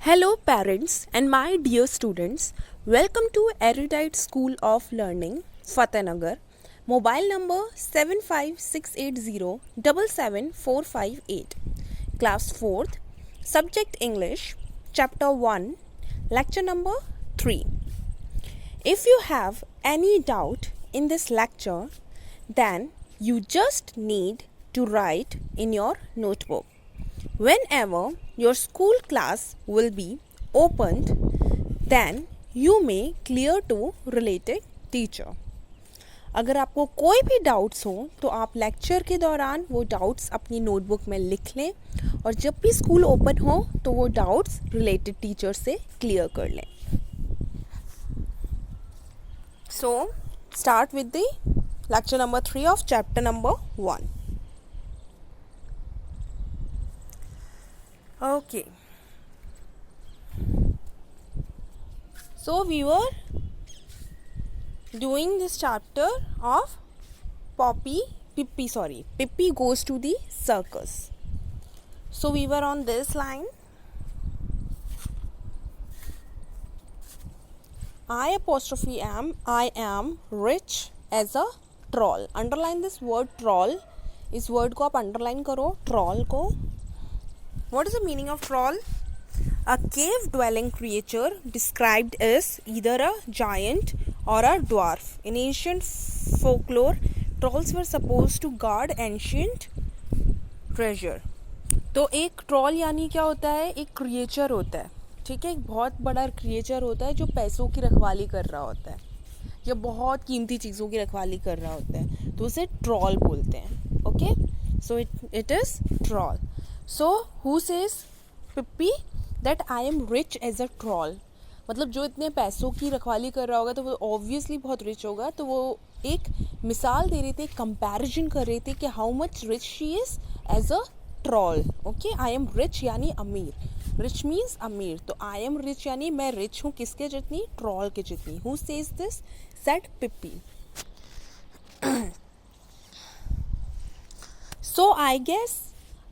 Hello, parents, and my dear students. Welcome to Erudite School of Learning, Fatehnagar. Mobile number 75680 Class 4th. Subject English. Chapter 1. Lecture number 3. If you have any doubt in this lecture, then you just need to write in your notebook. Whenever your school class will be opened, then you may clear to related teacher. अगर आपको कोई भी doubts हो तो आप lecture के दौरान वो डाउट्स अपनी नोटबुक में लिख लें और जब भी स्कूल ओपन हो तो वो डाउट्स रिलेटेड टीचर से क्लियर कर लें. So, start with the lecture number 3 of chapter number 1. Okay. So we were doing this chapter of Pippi goes to the circus. So we were on this line. I am rich as a troll. Underline this word troll. इस word को आप underline करो, troll को. What is the meaning of troll? A cave-dwelling creature described as either a giant or a dwarf. In ancient folklore, trolls were supposed to guard ancient treasure. तो एक troll यानी क्या होता है? एक क्रिएचर होता है, ठीक है. एक बहुत बड़ा क्रिएचर होता है जो पैसों की रखवाली कर रहा होता है या बहुत कीमती चीज़ों की रखवाली कर रहा होता है, तो उसे ट्रॉल बोलते हैं. Okay, so it is troll. So, who says Pippi that I am rich as a troll? मतलब जो इतने पैसों की रखवाली कर रहा होगा तो वो ऑब्वियसली बहुत रिच होगा. तो वो एक मिसाल दे रहे थे, कंपैरिजन कर रहे थे कि how much rich she is as a troll. Okay, I am rich यानी अमीर. रिच मीन्स अमीर. तो आई एम रिच यानी मैं रिच हूँ किसके जितनी? ट्रॉल के जितनी. Who says this? Said Pippi. So I guess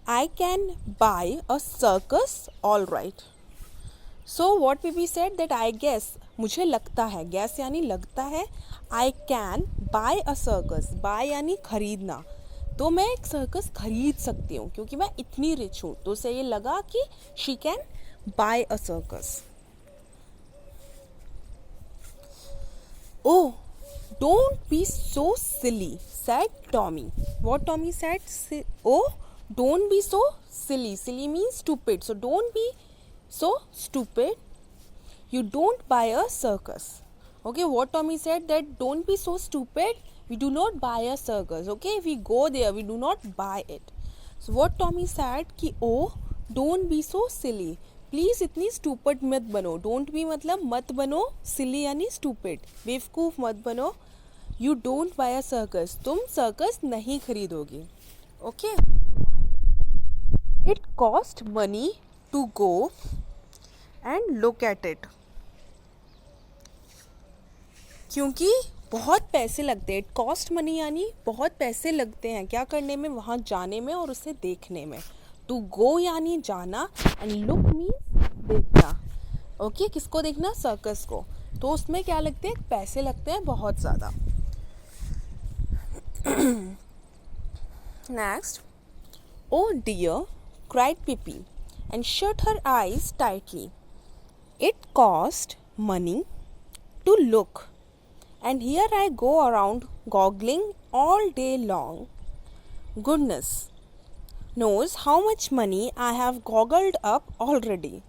I can buy a circus, all right. So what Pippi said that I guess, मुझे लगता है, guess यानी लगता है, I can buy a circus. buy यानी खरीदना. तो मैं एक सर्कस खरीद सकती हूँ क्योंकि मैं इतनी रिच हूँ. तो उसे ये लगा कि she can buy a circus. Oh, don't be so silly, said Tommy. What Tommy said? Oh, don't be so silly. Silly means stupid. So don't be so stupid. You don't buy a circus. Okay, what Tommy said that don't be so stupid. We do not buy a circus. Okay, if we go there, we do not buy it. So what Tommy said कि oh, don't be so silly. Please इतनी stupid मत बनो. Don't be मतलब मत बनो. Silly यानी stupid. बेवकूफ़ मत बनो. You don't buy a circus. तुम सर्कस नहीं खरीदोगी. Okay. It cost money to go and look at it. क्योंकि बहुत पैसे लगते हैं. It cost money यानी बहुत पैसे लगते हैं क्या करने में? वहाँ जाने में और उसे देखने में. To go यानी जाना and look means देखना. ओके, किसको देखना? सर्कस को. तो उसमें क्या लगते हैं? पैसे लगते हैं बहुत ज़्यादा. Next. Oh dear, cried Pippi and shut her eyes tightly. It cost money to look, and here I go around goggling all day long. Goodness knows how much money I have goggled up already.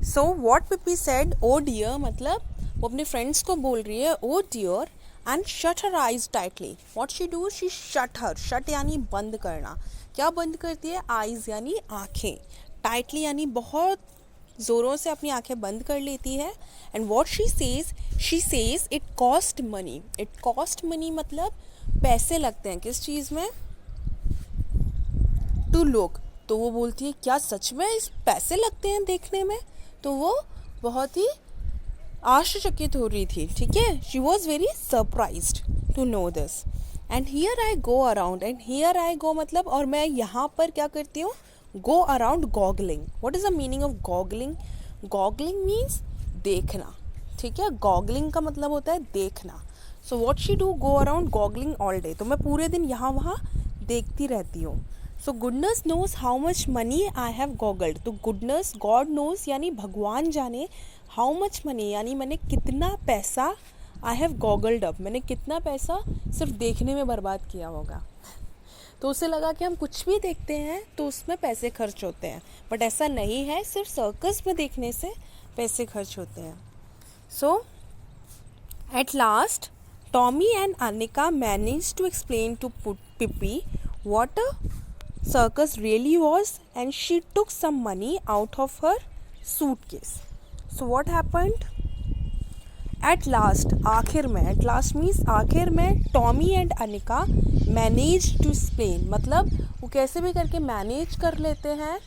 So what Pippi said, oh dear, मतलब वो अपने friends को बोल रही है oh dear and shut her eyes tightly. What she do? She shut her. Shut यानी बंद करना. क्या बंद करती है? eyes यानी आँखें. tightly यानी बहुत ज़ोरों से अपनी आँखें बंद कर लेती है. and what she says it cost money. it cost money मतलब पैसे लगते हैं किस चीज़ में? to look. तो वो बोलती है क्या सच में इस पैसे लगते हैं देखने में? तो वो बहुत ही आश्चर्यचकित हो रही थी. ठीक है, she was very surprised to know this. And here I go around. And here I go मतलब और मैं यहाँ पर क्या करती हूँ? go around goggling. What is the meaning of goggling? Goggling means देखना, ठीक है. Goggling का मतलब होता है देखना. So what she do? Go around goggling all day. तो मैं पूरे दिन यहाँ वहाँ देखती रहती हूँ. So goodness knows how much money I have goggled. तो goodness, God knows यानी भगवान जाने, how much money यानी मैंने कितना पैसा I have goggled up, मैंने कितना पैसा सिर्फ देखने में बर्बाद किया होगा. तो उसे लगा कि हम कुछ भी देखते हैं तो उसमें पैसे खर्च होते हैं, बट ऐसा नहीं है, सिर्फ सर्कस में देखने से पैसे खर्च होते हैं. So at last Tommy and Annika manage to explain to Pippi what a circus really was, and she took some money out of her suitcase. So what happened? At last, आखिर में, at last means आखिर में, Tommy and Annika manage to explain, मतलब वो कैसे भी करके manage कर लेते हैं.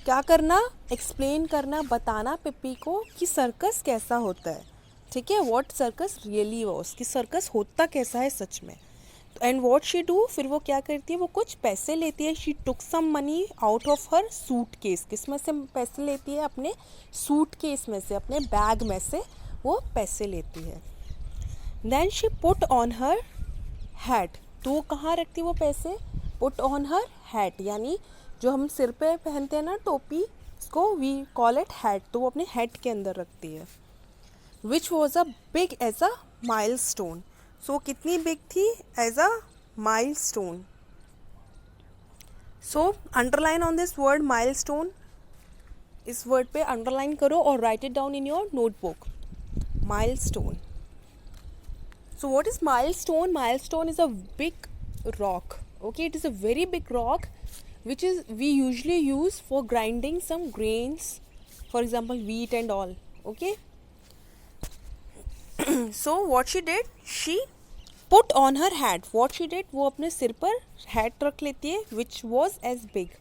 क्या करना? एक्सप्लेन करना, बताना पिप्पी को कि सर्कस कैसा होता है, ठीक है. व्हाट सर्कस रियली वॉज, कि सर्कस होता कैसा है सच में. एंड वॉट शी डू, फिर वो क्या करती है, वो कुछ पैसे लेती है. She took some money out of her suitcase. किस में से पैसे लेती है? अपने सूट केस में से, अपने बैग में से वो पैसे लेती है. Then she put on her hat. तो वो कहाँ रखती है वो पैसे? पुट ऑन हर हैट, यानी जो हम सिर पे पहनते हैं ना टोपी, इसको वी कॉल इट हैट. तो वो अपने हैट के अंदर रखती है. Which was a big as a milestone. So कितनी बिग थी? As a milestone. So underline on this word milestone. इस वर्ड पे अंडरलाइन करो और write it down in your notebook. Milestone. So what is milestone? Milestone is a big rock. Okay, it is a very big rock which is we usually use for grinding some grains, for example wheat and all. Okay. So what she did, she put on her hat. What she did, वो अपने सिर पर hat रख लेती है, which was as big.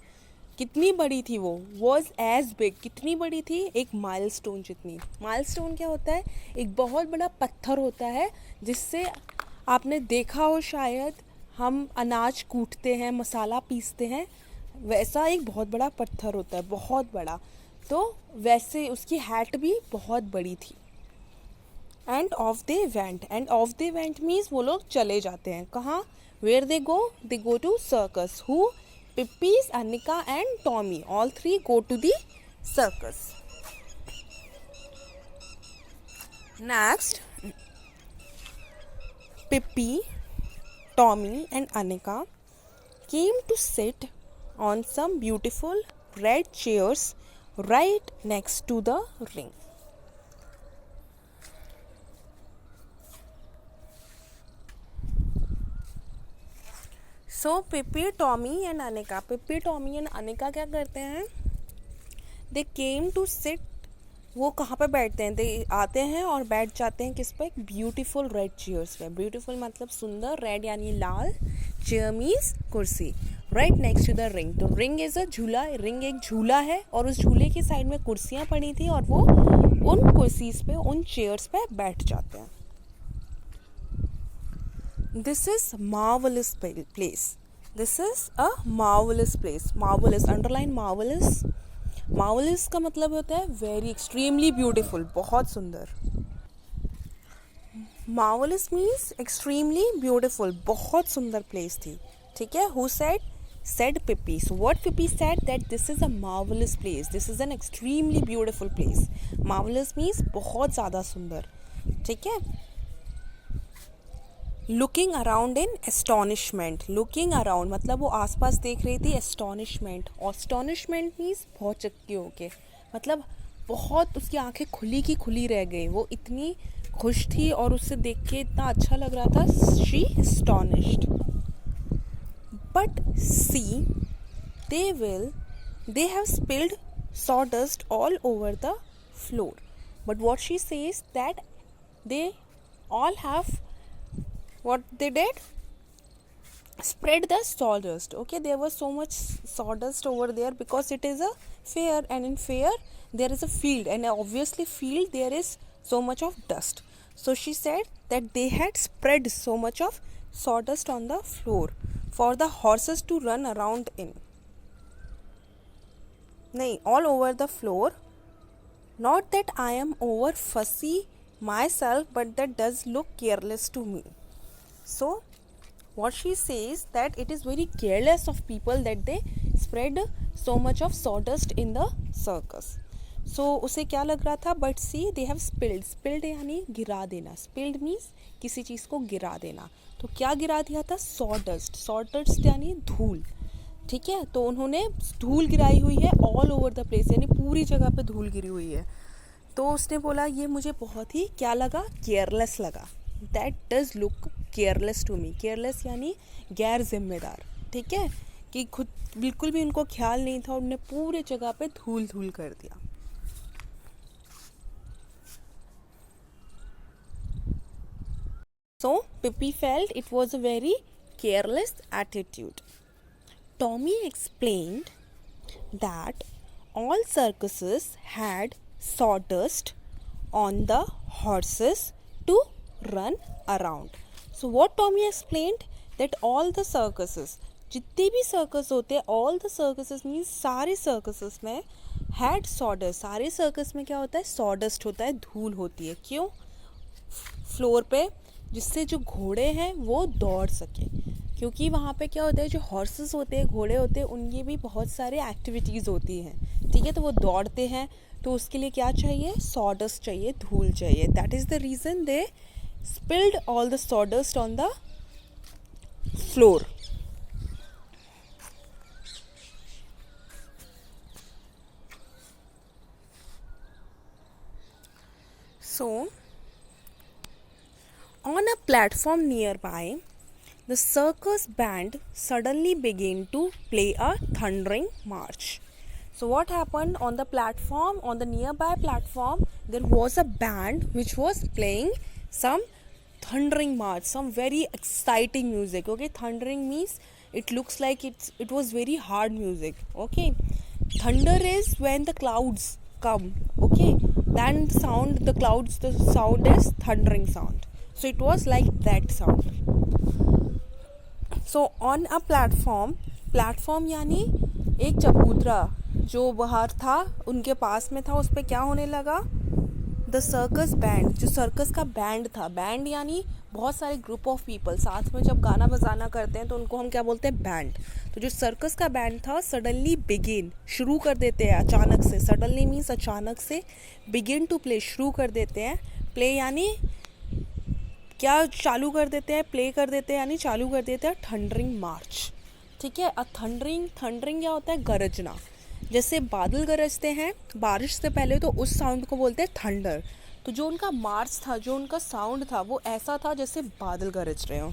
कितनी बड़ी थी वो? Was as big. कितनी बड़ी थी? एक माइलस्टोन जितनी. माइलस्टोन क्या होता है? एक बहुत बड़ा पत्थर होता है जिससे आपने देखा हो शायद, हम अनाज कूटते हैं, मसाला पीसते हैं, वैसा एक बहुत बड़ा पत्थर होता है, बहुत बड़ा. तो वैसे उसकी हैट भी बहुत बड़ी थी. And off they went. And off they went means वो लोग चले जाते हैं. कहाँ? Where they go to circus. Who? Pippi's, Annika and Tommy. All three go to the circus. Next, Pippi, Tommy and Annika came to sit on some beautiful red chairs right next to the ring. So Pippi, Tommy and Annika. Pippi, Tommy and Annika क्या करते हैं? They came to sit. वो कहाँ पे बैठते हैं? दे आते हैं और बैठ जाते हैं किस पे? ब्यूटीफुल रेड चेयर्स पे. ब्यूटीफुल मतलब सुंदर, रेड यानी लाल, चेयर मीन्स कुर्सी. Right next to the ring. तो रिंग इज अ झूला. रिंग एक झूला है और उस झूले की साइड में कुर्सियाँ पड़ी थी और वो उन कुर्सीज पे, उन चेयर्स पे बैठ जाते हैं. This is marvelous place. This is a marvelous place. Marvelous, underline marvelous. Marvelous का मतलब होता है very, extremely beautiful, बहुत सुंदर. Marvelous means extremely beautiful, बहुत सुंदर place थी. ठीक है? Who said? Said Pippi. So what Pippi said, that this is a marvelous place. This is an extremely beautiful place. Marvelous means बहुत ज़्यादा सुंदर. ठीक है? Looking around in astonishment. Looking around मतलब वो आसपास देख रही थी. एस्टॉनिशमेंट. एस्टॉनिशमेंट मीन्स बहुत चक्की होके, मतलब बहुत उसकी आंखें खुली की खुली रह गई. वो इतनी खुश थी और उससे देख के इतना अच्छा लग रहा था. She astonished. But see they have spilled sawdust all over the floor. But what she says, that they all have, what they did, spread the sawdust. Okay, there was so much sawdust over there because it is a fair, and in fair there is a field, and obviously field there is so much of dust. So she said that they had spread so much of sawdust on the floor for the horses to run around in. नहीं, all over the floor. Not that I am over fussy myself, but that does look careless to me. So what she says that it is very careless of people that they spread so much of sawdust in the circus. So उसे क्या लग रहा था, but see they have spilled यानी गिरा देना, spilled means किसी चीज़ को गिरा देना, तो क्या गिरा दिया था, sawdust यानी धूल, ठीक है, तो उन्होंने धूल गिराई हुई है ऑल ओवर द प्लेस, यानी पूरी जगह पे धूल गिरी हुई है। तो उसने बोला ये मुझे बहुत ही क्या लगा, केयरलेस लगा, that does look careless to me, careless यानी गैर जिम्मेदार, ठीक है, कि खुद बिल्कुल भी उनको ख्याल नहीं था, उन्होंने पूरे जगह पे धूल कर दिया। So Pippi felt it was a very careless attitude. Tommy explained that all circuses had sawdust on the horses to run around. So what Tommy explained that all the circuses, जितने भी सर्कस होते हैं, all the circuses means सारे circuses में had sawdust, सारे circus में क्या होता है, sawdust होता है, धूल होती है, क्यों, फ्लोर पे, जिससे जो घोड़े हैं वो दौड़ सके, क्योंकि वहाँ पे क्या होता है, जो हॉर्सेस होते हैं, घोड़े होते हैं, उनकी भी बहुत सारे एक्टिविटीज़ होती हैं, ठीक है, तो वो दौड़ते हैं, तो उसके लिए क्या चाहिए, सॉडस्ट चाहिए, धूल चाहिए, that is the reason they spilled all the sawdust on the floor. So on a platform nearby, the circus band suddenly began to play a thundering march. So what happened on the platform, on the nearby platform, there was a band which was playing some thundering march, some very exciting music. Okay, thundering means it looks like it was very hard music. Okay, thunder is when the clouds come. Okay, then the sound is thundering sound. So it was like that sound. So on a platform यानी एक चबूतरा जो बाहर था, उनके पास में था, उस पर क्या होने लगा, द सर्कस बैंड, जो सर्कस का बैंड था, बैंड यानी बहुत सारे ग्रुप ऑफ पीपल साथ में जब गाना बजाना करते हैं तो उनको हम क्या बोलते हैं, बैंड, तो जो सर्कस का बैंड था सडनली बिगिन, शुरू कर देते हैं अचानक से, सडनली मीन्स अचानक से, बिगिन टू प्ले, शुरू कर देते हैं, प्ले यानी क्या, चालू कर देते हैं, प्ले कर देते हैं यानी चालू कर देते हैं, थंडरिंग मार्च, ठीक है। थंडरिंग क्या होता है, गरजना, जैसे बादल गरजते हैं बारिश से पहले तो उस साउंड को बोलते हैं थंडर, तो जो उनका मार्च था, जो उनका साउंड था वो ऐसा था जैसे बादल गरज रहे हो,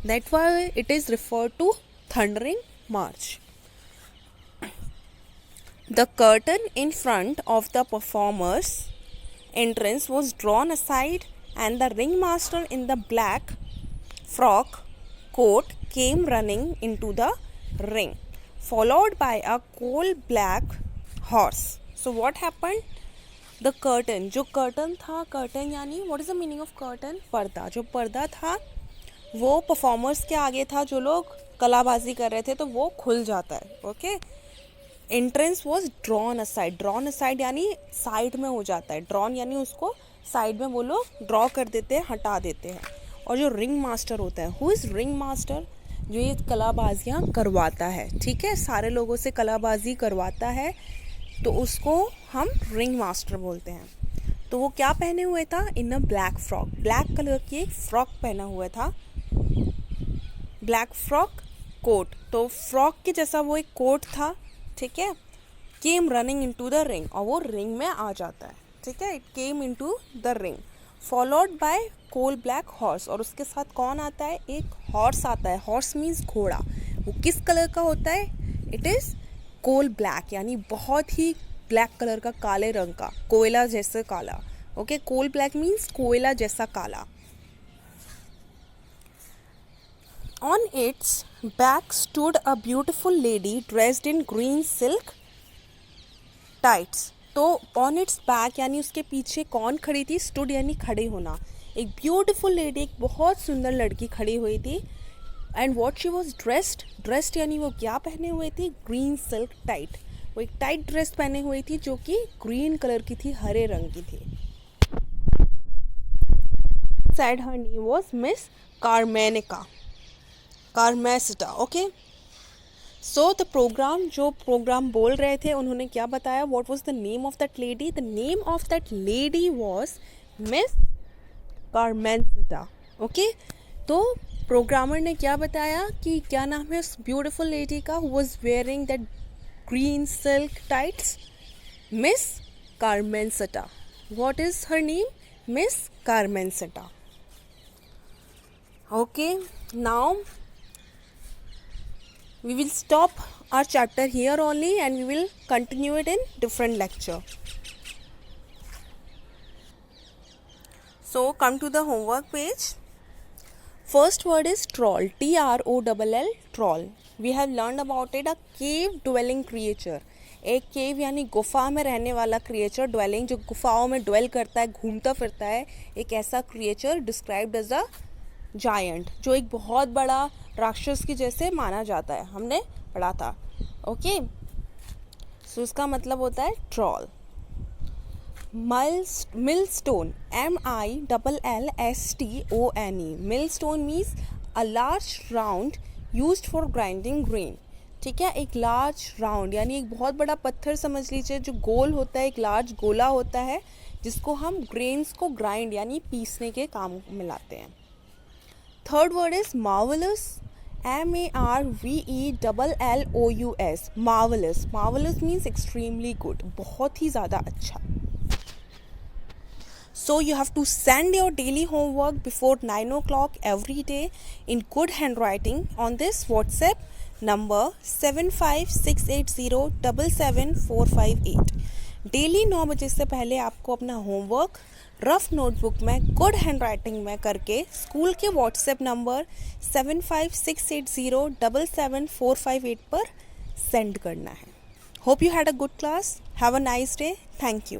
that why it is referred to thundering march. The curtain in front of the performer's entrance was drawn aside and the ringmaster in the black frock coat came running into the ring, followed by a coal-black horse. So what happened? The curtain, जो curtain था, curtain यानी what is the meaning of curtain? पर्दा, जो पर्दा था वो performers के आगे था, जो लोग कलाबाजी कर रहे थे, तो वो खुल जाता है, okay. Entrance was drawn aside यानी साइड में हो जाता है, ड्रॉन यानी उसको साइड में वो लोग ड्रॉ कर देते हैं, हटा देते हैं. और जो रिंग मास्टर होता है, हु इज़ रिंग मास्टर, जो ये कलाबाजियाँ करवाता है, ठीक है, सारे लोगों से कलाबाजी करवाता है, तो उसको हम रिंग मास्टर बोलते हैं. तो वो क्या पहने हुए था, in a black frock, black colour की एक फ्रॉक पहना हुआ था, ब्लैक फ्रॉक कोट, तो फ्रॉक के जैसा वो एक कोट था, ठीक है. Came running into the ring, और वो रिंग में आ जाता है, ठीक है, it came into the ring, followed by coal black horse, और उसके साथ कौन आता है, एक हॉर्स आता है. हॉर्स मीन्स घोड़ा. वो किस कलर का होता है, इट इज़ कोल ब्लैक, यानी बहुत ही ब्लैक कलर का, काले रंग का, कोयला जैसे काला, ओके. कोल ब्लैक मीन्स कोयला जैसा काला. On its back stood a beautiful lady dressed in green silk tights. तो on its back यानी उसके पीछे कौन खड़ी थी, stood यानी खड़े होना, एक beautiful lady, एक बहुत सुंदर लड़की खड़ी हुई थी. And what she was dressed यानी वो क्या पहने हुए थी, green silk tight, वो एक टाइट ड्रेस पहने हुई थी जो कि ग्रीन कलर की थी, हरे रंग की थी. Said her name was Miss Carmencita. Okay. So the program, जो प्रोग्राम बोल रहे थे उन्होंने क्या बताया? What was the name of that lady? The name of that lady was Miss Carmencita. Okay. तो प्रोग्रामर ने क्या बताया कि क्या नाम है उस ब्यूटिफुल लेडी का who was wearing that green silk tights? Miss Carmencita. What is her name? Miss Carmencita. Okay, now we will stop our chapter here only and we will continue it in different lecture. So come to the homework page. First word is troll. Troll. Troll. We have learned about it, a cave dwelling creature. एक केव यानी गुफा में रहने वाला creature, dwelling जो गुफाओं में dwell करता है, घूमता फिरता है, एक ऐसा creature described as a giant, जो एक बहुत बड़ा राक्षस की जैसे माना जाता है, हमने पढ़ा था. ओके, सो इसका मतलब होता है troll. Millstone, MILLSTONE. Millstone means a large round used for grinding grain. ठीक है, एक लार्ज राउंड यानी एक बहुत बड़ा पत्थर समझ लीजिए जो गोल होता है, एक लार्ज गोला होता है जिसको हम ग्रेन्स को ग्राइंड यानी पीसने के काम में लाते हैं. Third word is marvellous. MARVELLOUS. Marvellous. Marvellous means extremely good, बहुत ही ज़्यादा अच्छा. So you have to send your daily homework before 9 o'clock every day in good handwriting on this WhatsApp number 7568077458. Daily 9 बजे से पहले आपको अपना होमवर्क रफ नोटबुक में good handwriting में करके स्कूल के व्हाट्सएप नंबर 7568077458 पर सेंड करना है. Hope you had a good class. Have a nice day. Thank you.